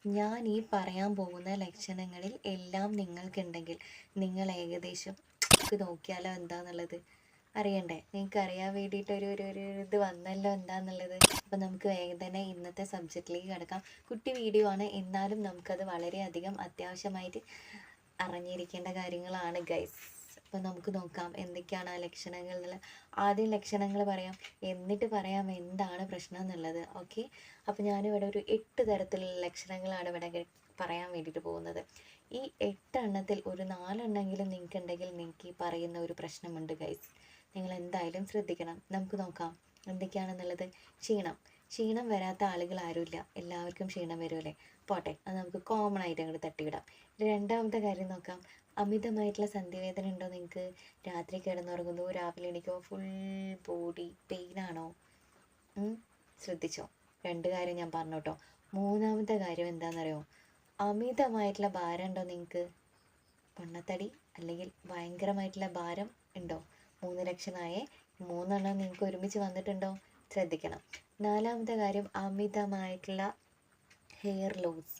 ഞാൻ ഈ പറയാൻ പോകുന്ന ലക്ഷണങ്ങളിൽ എല്ലാം നിങ്ങൾക്കുണ്ടെങ്കിൽ നിങ്ങൾ ഏകദേശം നോക്കിയാലോ എന്താന്നുള്ളത് അറിയണ്ടേ? നിങ്ങൾക്ക് അറിയാൻ വേണ്ടിയിട്ട് ഒരു ഇത് വന്നല്ലോ എന്താന്നുള്ളത്. അപ്പം നമുക്ക് വേഗം തന്നെ ഇന്നത്തെ സബ്ജക്റ്റിലേക്ക് കിടക്കാം. കുട്ടി വീഡിയോ ആണ്, എന്നാലും നമുക്കത് വളരെയധികം അത്യാവശ്യമായിട്ട് അറിഞ്ഞിരിക്കേണ്ട കാര്യങ്ങളാണ് ഗൈസ്. അപ്പം നമുക്ക് നോക്കാം എന്തൊക്കെയാണ് ആ ലക്ഷണങ്ങൾ എന്നുള്ളത്. ആദ്യം ലക്ഷണങ്ങൾ പറയാം, എന്നിട്ട് പറയാം എന്താണ് പ്രശ്നം എന്നുള്ളത്. ഓക്കെ, അപ്പം ഞാനിവിടെ ഒരു 8 തരത്തിലുള്ള ലക്ഷണങ്ങളാണ് ഇവിടെ പറയാൻ വേണ്ടിയിട്ട് പോകുന്നത്. ഈ 8 എണ്ണത്തിൽ ഒരു 4 എണ്ണമെങ്കിലും നിങ്ങൾക്ക് ഉണ്ടെങ്കിൽ നിങ്ങൾക്ക് ഈ പറയുന്ന ഒരു പ്രശ്നമുണ്ട് ഗൈസ്. നിങ്ങൾ എന്തായാലും ശ്രദ്ധിക്കണം. നമുക്ക് നോക്കാം എന്തൊക്കെയാണെന്നുള്ളത്. ക്ഷീണം വരാത്ത ആളുകൾ ആരുമില്ല, എല്ലാവർക്കും ക്ഷീണം വരുമല്ലേ. പോട്ടെ, അത് നമുക്ക് കോമൺ ആയിട്ട് അങ്ങോട്ട് തട്ടിവിടാം. രണ്ടാമത്തെ കാര്യം നോക്കാം. അമിതമായിട്ടുള്ള സന്ധിവേദന ഉണ്ടോ നിങ്ങൾക്ക്? രാത്രി കിടന്നുറങ്ങുന്നു, രാവിലെ എണീക്കുമ്പോൾ ഫുൾ ബോഡി പെയിൻ ആണോ? ശ്രദ്ധിച്ചോ? 2 കാര്യം ഞാൻ പറഞ്ഞു കേട്ടോ. മൂന്നാമത്തെ കാര്യം എന്താണെന്നറിയോ? അമിതമായിട്ടുള്ള ഭാരം ഉണ്ടോ നിങ്ങൾക്ക്? പൊണ്ണത്തടി അല്ലെങ്കിൽ ഭയങ്കരമായിട്ടുള്ള ഭാരം ഉണ്ടോ? 3 ലക്ഷണമായേ. 3 നിങ്ങൾക്ക് ഒരുമിച്ച് വന്നിട്ടുണ്ടോ? ശ്രദ്ധിക്കണം. നാലാമത്തെ കാര്യം അമിതമായിട്ടുള്ള ഹെയർ ലോസ്,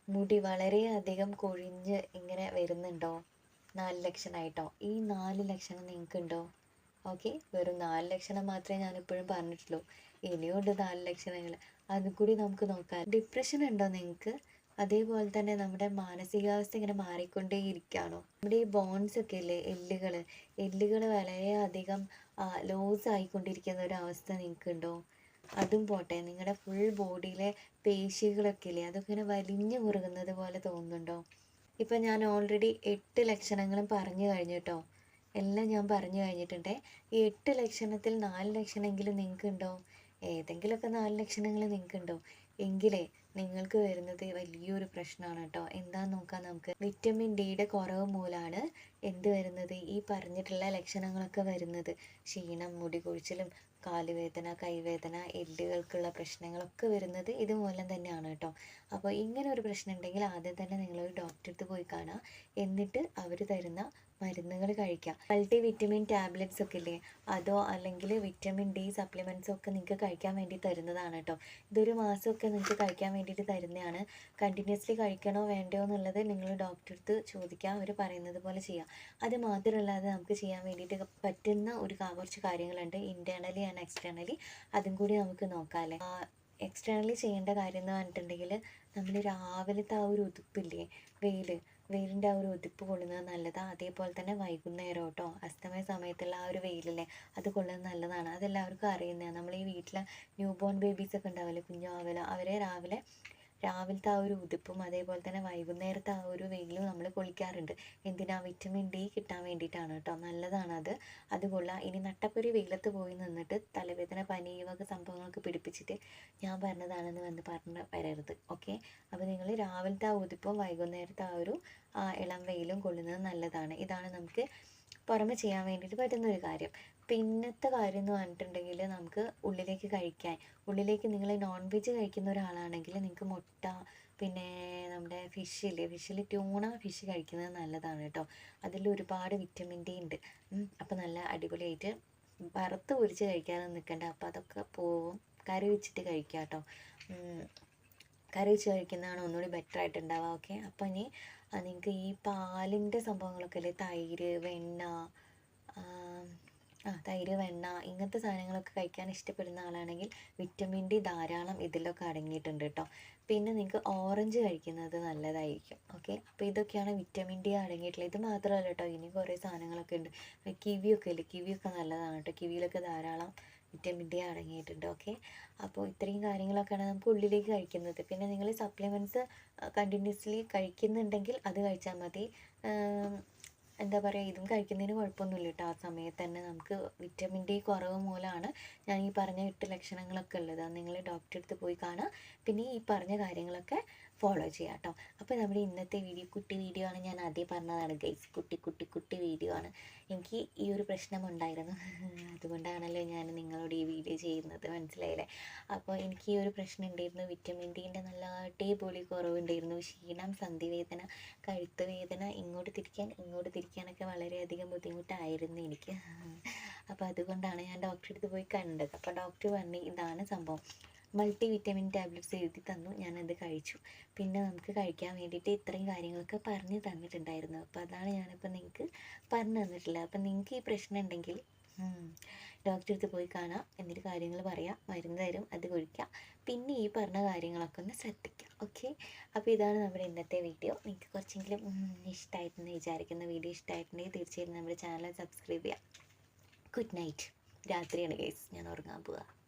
മുടി വളരെയധികം കൊഴിഞ്ഞ് ഇങ്ങനെ വരുന്നുണ്ടോ? 4 ലക്ഷണമായിട്ടോ. ഈ 4 ലക്ഷണം നിങ്ങൾക്കുണ്ടോ? ഓക്കെ, വെറും 4 ലക്ഷണം മാത്രമേ ഞാനിപ്പോഴും പറഞ്ഞിട്ടുള്ളൂ. ഇനിയുണ്ട് 4 ലക്ഷണങ്ങൾ, അതും കൂടി നമുക്ക് നോക്കാം. ഡിപ്രഷൻ ഉണ്ടോ നിങ്ങൾക്ക്? അതേപോലെ തന്നെ നമ്മുടെ മാനസികാവസ്ഥ ഇങ്ങനെ മാറിക്കൊണ്ടേയിരിക്കുകയാണോ? നമ്മുടെ ഈ ബോൺസ് ഒക്കെ ഇല്ലേ, എല്ലുകൾ വളരെയധികം ലോസ് ആയിക്കൊണ്ടിരിക്കുന്ന ഒരു അവസ്ഥ നിങ്ങൾക്കുണ്ടോ? അതും പോട്ടെ, നിങ്ങളുടെ ഫുൾ ബോഡിയിലെ പേശികളൊക്കെ ഇല്ലേ, അതൊക്കെ ഇങ്ങനെ വലിഞ്ഞു മുറുകുന്നത് പോലെ തോന്നുന്നുണ്ടോ? ഇപ്പം ഞാൻ ഓൾറെഡി 8 ലക്ഷണങ്ങളും പറഞ്ഞു കഴിഞ്ഞു കേട്ടോ. എല്ലാം ഞാൻ പറഞ്ഞു കഴിഞ്ഞിട്ടുണ്ട്. ഈ 8 ലക്ഷണത്തിൽ 4 ലക്ഷണമെങ്കിലും നിങ്ങൾക്കുണ്ടോ? ഏതെങ്കിലുമൊക്കെ 4 ലക്ഷണങ്ങൾ നിങ്ങൾക്കുണ്ടോ? എങ്കിലേ നിങ്ങൾക്ക് വരുന്നത് വലിയൊരു പ്രശ്നമാണ് കേട്ടോ. എന്താന്ന് നോക്കാം നമുക്ക്. വിറ്റമിൻ ഡിയുടെ കുറവ് മൂലമാണ് എന്ത് വരുന്നത്? ഈ പറഞ്ഞിട്ടുള്ള ലക്ഷണങ്ങളൊക്കെ വരുന്നത്. ക്ഷീണം, മുടി കൊഴിച്ചിലും, കാലുവേദന, കൈവേദന, എല്ലുകൾക്കുള്ള പ്രശ്നങ്ങളൊക്കെ വരുന്നത് ഇതുമൂലം തന്നെയാണ് കേട്ടോ. അപ്പോൾ ഇങ്ങനെ ഒരു പ്രശ്നം ഉണ്ടെങ്കിൽ ആദ്യം തന്നെ നിങ്ങളൊരു ഡോക്ടറെ അടുത്ത് പോയി കാണുക. എന്നിട്ട് അവർ തരുന്ന മരുന്നുകൾ കഴിക്കുക. മൾട്ടി വിറ്റമിൻ ടാബ്ലറ്റ്സ് ഒക്കെ ഇല്ലേ, അതോ അല്ലെങ്കിൽ വിറ്റമിൻ ഡി സപ്ലിമെൻറ്റ്സോ ഒക്കെ നിങ്ങൾക്ക് കഴിക്കാൻ വേണ്ടി തരുന്നതാണ് കേട്ടോ. ഇതൊരു മാസമൊക്കെ നിങ്ങൾക്ക് കഴിക്കാൻ വേണ്ടിയിട്ട് തരുന്നതാണ്. കണ്ടിന്യൂസ്ലി കഴിക്കണോ വേണ്ടയോ എന്നുള്ളത് നിങ്ങൾ ഡോക്ടറെ അടുത്ത് ചോദിക്കുക, അവർ പറയുന്നത് പോലെ ചെയ്യുക. അത് മാത്രമല്ലാതെ നമുക്ക് ചെയ്യാൻ വേണ്ടിയിട്ട് പറ്റുന്ന കുറച്ച് കാര്യങ്ങളുണ്ട്, ഇൻറ്റേർണലി ആൻഡ് എക്സ്റ്റേർണലി. അതും കൂടി നമുക്ക് നോക്കാം അല്ലേ. എക്സ്റ്റേർണലി ചെയ്യേണ്ട കാര്യം എന്ന് പറഞ്ഞിട്ടുണ്ടെങ്കിൽ നമ്മൾ രാവിലത്തെ ആ ഒരു ഉതുപ്പില്ലേ, വെയിലിൻ്റെ ആ ഒരു ഉതിപ്പ് കൊള്ളുന്നത് നല്ലതാണ്. അതേപോലെ തന്നെ വൈകുന്നേരം കേട്ടോ, അസ്തമയ സമയത്തുള്ള ആ ഒരു വെയിലല്ലേ, അത് കൊള്ളുന്നത് നല്ലതാണ്. അതെല്ലാവർക്കും അറിയുന്നതാണ്. നമ്മൾ ഈ വീട്ടിലെ ന്യൂ ബോൺ ബേബീസൊക്കെ ഉണ്ടാവില്ലേ, കുഞ്ഞാവല, അവരെ രാവിലത്തെ ആ ഒരു ഉതിപ്പും അതേപോലെ തന്നെ വൈകുന്നേരത്തെ ആ ഒരു വെയിലും നമ്മൾ കൊള്ളിക്കാറുണ്ട്. എന്തിനാ? വിറ്റമിൻ ഡി കിട്ടാൻ വേണ്ടിയിട്ടാണ് കേട്ടോ. നല്ലതാണ് അത് കൊള്ളാം. ഇനി നട്ടപ്പൊരി വെയിലത്ത് പോയി നിന്നിട്ട് തലവേദന, പനി, ഈ വക സംഭവങ്ങളൊക്കെ പിടിപ്പിച്ചിട്ട് ഞാൻ പറഞ്ഞതാണെന്ന് വന്ന് പറഞ്ഞ് വരരുത്. ഓക്കെ, അപ്പോൾ നിങ്ങൾ രാവിലത്തെ ആ ഉതിപ്പും വൈകുന്നേരത്തെ ആ ഒരു ഇളം വെയിലും കൊള്ളുന്നത് നല്ലതാണ്. ഇതാണ് നമുക്ക് പുറമെ ചെയ്യാൻ വേണ്ടിയിട്ട് പറ്റുന്നൊരു കാര്യം. പിന്നത്തെ കാര്യം എന്ന് പറഞ്ഞിട്ടുണ്ടെങ്കിൽ നമുക്ക് ഉള്ളിലേക്ക് നിങ്ങൾ നോൺ വെജ് കഴിക്കുന്ന ഒരാളാണെങ്കിൽ നിങ്ങൾക്ക് മുട്ട, പിന്നെ നമ്മുടെ ഫിഷിൽ ട്യൂണ ഫിഷ് കഴിക്കുന്നത് നല്ലതാണ് കേട്ടോ. അതിൽ ഒരുപാട് വിറ്റമിൻ ഡി ഉണ്ട്. അപ്പോൾ നല്ല അടിപൊളിയായിട്ട് വറുത്ത് പൊരിച്ച് കഴിക്കാനൊന്നും നിൽക്കണ്ട. അപ്പോൾ അതൊക്കെ പോവും. കറി വെച്ചിട്ട് കഴിക്കുക കേട്ടോ. കറി വെച്ച് കഴിക്കുന്നതാണ് ഒന്നുകൂടി ബെറ്റർ ആയിട്ടുണ്ടാവുക. ഓക്കെ, അപ്പോൾ ഇനി നിങ്ങൾക്ക് ഈ പാലിൻ്റെ സംഭവങ്ങളൊക്കെ അല്ലേ, തൈര്, വെണ്ണ, ഇങ്ങനത്തെ സാധനങ്ങളൊക്കെ കഴിക്കാൻ ഇഷ്ടപ്പെടുന്ന ആളാണെങ്കിൽ വിറ്റമിൻ ഡി ധാരാളം ഇതിലൊക്കെ അടങ്ങിയിട്ടുണ്ട് കേട്ടോ. പിന്നെ നിങ്ങൾക്ക് ഓറഞ്ച് കഴിക്കുന്നത് നല്ലതായിരിക്കും. ഓക്കെ, അപ്പോൾ ഇതൊക്കെയാണ് വിറ്റമിൻ ഡി അടങ്ങിയിട്ടുള്ളത്. ഇത് മാത്രമല്ല കേട്ടോ, ഇനി കുറേ സാധനങ്ങളൊക്കെ ഉണ്ട്. കിവിയൊക്കെ ഇല്ലേ, കിവിയൊക്കെ നല്ലതാണ് കേട്ടോ. കിവിയിലൊക്കെ ധാരാളം വിറ്റമിൻ ഡി അടങ്ങിയിട്ടുണ്ട്. ഓക്കെ, അപ്പോൾ ഇത്രയും കാര്യങ്ങളൊക്കെയാണ് നമുക്ക് ഉള്ളിലേക്ക് കഴിക്കുന്നത്. പിന്നെ നിങ്ങൾ സപ്ലിമെൻറ്റ്സ് കണ്ടിന്യൂസ്ലി കഴിക്കുന്നുണ്ടെങ്കിൽ അത് കഴിച്ചാൽ മതി. എന്താ പറയുക, ഇതും കഴിക്കുന്നതിന് കുഴപ്പമൊന്നുമില്ല കേട്ടോ. ആ സമയത്ത് തന്നെ നമുക്ക് വിറ്റമിൻ ഡി കുറവ് മൂലമാണ് ഞാൻ ഈ പറഞ്ഞ 8 ലക്ഷണങ്ങളൊക്കെ ഉള്ളത്. അത് നിങ്ങൾ ഡോക്ടറെ അടുത്ത് പോയി കാണുക. പിന്നെ ഈ പറഞ്ഞ കാര്യങ്ങളൊക്കെ ഫോളോ ചെയ്യാം കേട്ടോ. അപ്പോൾ നമ്മുടെ ഇന്നത്തെ കുട്ടി വീഡിയോ ആണ്. ഞാൻ ആദ്യം പറഞ്ഞതാണ് ഗൈസ്, കുട്ടി വീഡിയോ ആണ്. എനിക്ക് ഈ ഒരു പ്രശ്നം ഉണ്ടായിരുന്നു, അതുകൊണ്ടാണല്ലോ ഞാൻ നിങ്ങളോട് ഈ വീഡിയോ ചെയ്യുന്നത്, മനസ്സിലായില്ലേ? അപ്പോൾ എനിക്ക് ഈ ഒരു പ്രശ്നം ഉണ്ടായിരുന്നു. വിറ്റമിൻ ഡിൻ്റെ നല്ല അടിപൊളി കുറവുണ്ടായിരുന്നു. ക്ഷീണം, സന്ധിവേദന, കഴുത്ത് വേദന, ഇങ്ങോട്ട് തിരിക്കാനൊക്കെ വളരെയധികം ബുദ്ധിമുട്ടായിരുന്നു എനിക്ക്. അപ്പോൾ അതുകൊണ്ടാണ് ഞാൻ ഡോക്ടറെ അടുത്ത് പോയി കണ്ടത്. അപ്പോൾ ഡോക്ടർ പറഞ്ഞു ഇതാണ് സംഭവം. മൾട്ടി വിറ്റമിൻ ടാബ്ലറ്റ്സ് എഴുതി തന്നു, ഞാനത് കഴിച്ചു. പിന്നെ നമുക്ക് കഴിക്കാൻ വേണ്ടിയിട്ട് ഇത്രയും കാര്യങ്ങളൊക്കെ പറഞ്ഞു തന്നിട്ടുണ്ടായിരുന്നു. അപ്പോൾ അതാണ് ഞാനിപ്പോൾ നിങ്ങൾക്ക് പറഞ്ഞു തന്നിട്ടുള്ളത്. അപ്പം നിങ്ങൾക്ക് ഈ പ്രശ്നം ഉണ്ടെങ്കിൽ ഡോക്ടറെ അടുത്ത് പോയി കാണാം, എന്നിട്ട് കാര്യങ്ങൾ പറയാം, മരുന്ന് തരും, അത് കഴിക്കാം. പിന്നെ ഈ പറഞ്ഞ കാര്യങ്ങളൊക്കെ ഒന്ന് ശ്രദ്ധിക്കാം. ഓക്കെ, അപ്പോൾ ഇതാണ് നമ്മുടെ ഇന്നത്തെ വീഡിയോ. നിങ്ങൾക്ക് കുറച്ചെങ്കിലും ഇഷ്ടമായിട്ടെന്ന് വിചാരിക്കുന്ന വീഡിയോ ഇഷ്ടമായിട്ടുണ്ടെങ്കിൽ തീർച്ചയായും നമ്മുടെ ചാനൽ സബ്സ്ക്രൈബ് ചെയ്യാം. Good night. രാത്രിയാണ് ഗൈസ്, ഞാൻ ഉറങ്ങാൻ പോവാം.